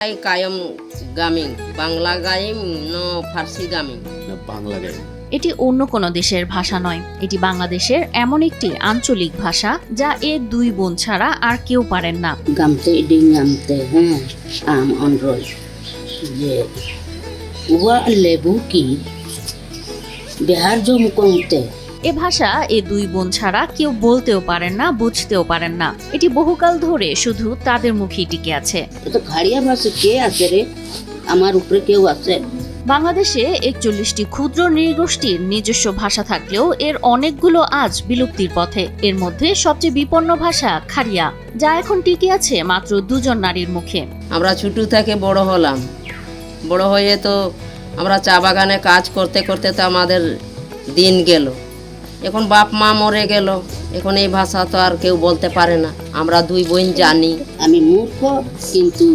কায়ম গামিং Bangla গাইম no ফার্সি গামিং বাংলা গাইম। এটি অন্য কোনো দেশের ভাষা নয়, এটি বাংলাদেশের এমন একটি আঞ্চলিক ভাষা যা এ দুই বোন ছাড়া আর কেউ পারেন না। গামতে ডিং গামতে হ্যাঁ আম অনরোজ যে উয়া লেবু কি বিহার জম কমতে। এ ভাষা এ দুই বোন ছাড়া কেউ বলতেও পারেন না, বুঝতেও পারেন না। এটি বহুকাল ধরে শুধু তাদের মুখেই টিকে আছে। তো খাড়িয়া ভাষা কে আছে রে, আমার উপরে কেউ আছে? বাংলাদেশে 41টি ক্ষুদ্র নৃগোষ্ঠীর নিজস্ব ভাষা থাকলেও এর অনেকগুলো আজ বিলুপ্তির পথে। এর মধ্যে সবচেয়ে বিপন্ন ভাষা খাড়িয়া, যা এখন টিকে আছে মাত্র 2 জন নারীর মুখে। আমরা ছোট থেকে বড় হলাম, বড় হয়ে তো আমরা চা বাগানে কাজ করতে করতে তো আমাদের দিন গেল। এখন বাপ মা মরে গেল, এখন এই ভাষা তো আর কেউ বলতে পারে না। আমরা দুই বোন জানি। আমি মূর্খ, কিন্তু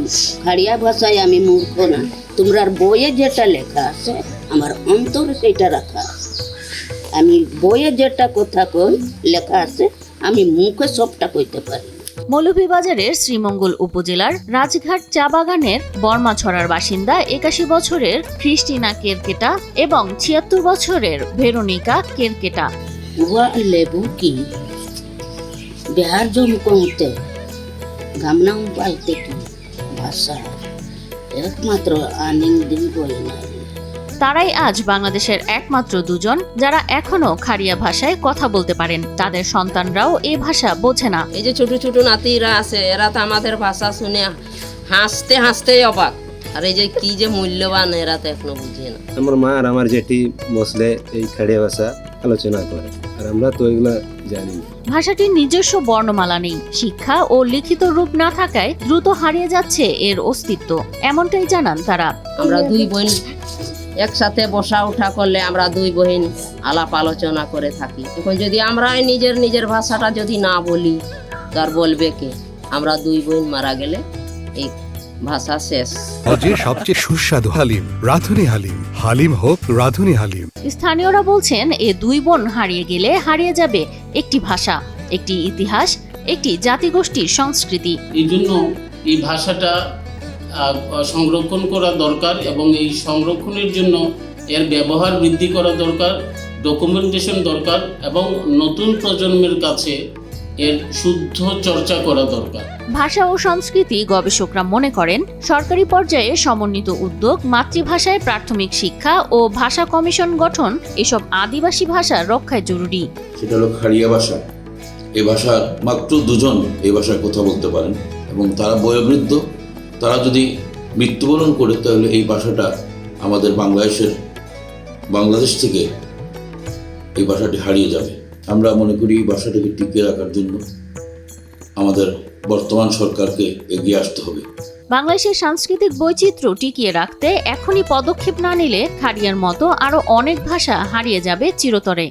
খাড়িয়া ভাষায় আমি মূর্খ না। তোমরার বইয়ে যেটা লেখা আছে আমার অন্তরে সেটা রাখা আছে। আমি বইয়ে যেটা কথা কই লেখা আছে আমি মুখে সবটা কইতে পারি। মৌলভীবাজারের শ্রীমঙ্গল উপজেলার রাজঘাট চা বাগানের বর্মাছড়ার বাসিন্দা 81 বছরের ক্রিস্টিনা কেরকেটা এবং 76 বছরের ভেরোনিকা কেরকেটা। উয়া লেবু কি বিহার জম কমতে গামনাম পাইতে কি ভাষা একমাত্র আনিং দিন বই না। তারাই আজ বাংলাদেশের একমাত্র 2 জন যারা এখনো খাড়িয়া ভাষায় কথা বলতে পারেন। তাদের সন্তানরাও এই ভাষা বোঝে না। এই যে ছোট ছোট নাতিরা আছে, এরা তো আমাদের ভাষা শুনে হাসতে হাসতেই অবাক। আর এই যে কি যে মূল্যবান, এরা তো এখনো বুঝে না। আমার মা আর আমার জেঠি বসলে এই খাড়িয়া ভাষা আলোচনা করে, আর আমরা তো এগুলা জানি না। ভাষাটির নিজস্ব বর্ণমালা নেই, শিক্ষা ও লিখিত রূপ না থাকায় দ্রুত হারিয়ে যাচ্ছে এর অস্তিত্ব, এমনটাই জানান তারা। আমরা দুই বোন একসাথে বসা উঠা করলে আমরা দুই বোন আলাপ আলোচনা করে থাকি। এখন যদি আমরা নিজের ভাষাটা যদি না বলি তো আর বলবে কে? আমরা দুই বোন মারা গেলে এই ভাষা শেষ। হজের সবচেয়ে সুস্বাদু হালিম রাঁধুনি হালিম, হালিম হোক রাঁধুনি হালিম। স্থানীয়রা বলছেন এ দুই বোন হারিয়ে গেলে হারিয়ে যাবে একটি ভাষা, একটি ইতিহাস, একটি জাতিগোষ্ঠীর সংস্কৃতি। এই জন্য এই ভাষাটা সংরক্ষণ করা দরকার এবং এই সংরক্ষণের জন্য এর ব্যবহার বৃদ্ধি করা দরকার, ডকুমেন্টেশন দরকার এবং নতুন প্রজন্মের কাছে এর শুদ্ধ চর্চা করা দরকার। ভাষা ও সংস্কৃতি গবেষকরা মনে করেন সরকারি পর্যায়ে সমন্বিত উদ্যোগ, মাতৃভাষায় প্রাথমিক শিক্ষা ও ভাষা কমিশন গঠন এসব আদিবাসী ভাষা রক্ষায় জরুরি। সেটা হলো খাড়িয়া ভাষা। এই ভাষার মাত্র 2 জন এই ভাষায় কথা বলতে পারেন এবং তারা বয়োবৃদ্ধ। তারা যদি মৃত্যুবরণ করে তাহলে এই ভাষাটা আমাদের বাংলাদেশ থেকে এই ভাষাটি হারিয়ে যাবে। আমরা মনে করি এই ভাষাটাকে টিকিয়ে রাখার জন্য আমাদের বর্তমান সরকারকে এগিয়ে আসতে হবে। বাংলাদেশের সাংস্কৃতিক বৈচিত্র্য টিকিয়ে রাখতে এখনই পদক্ষেপ না নিলে খাড়িয়ার মতো আরো অনেক ভাষা হারিয়ে যাবে চিরতরে।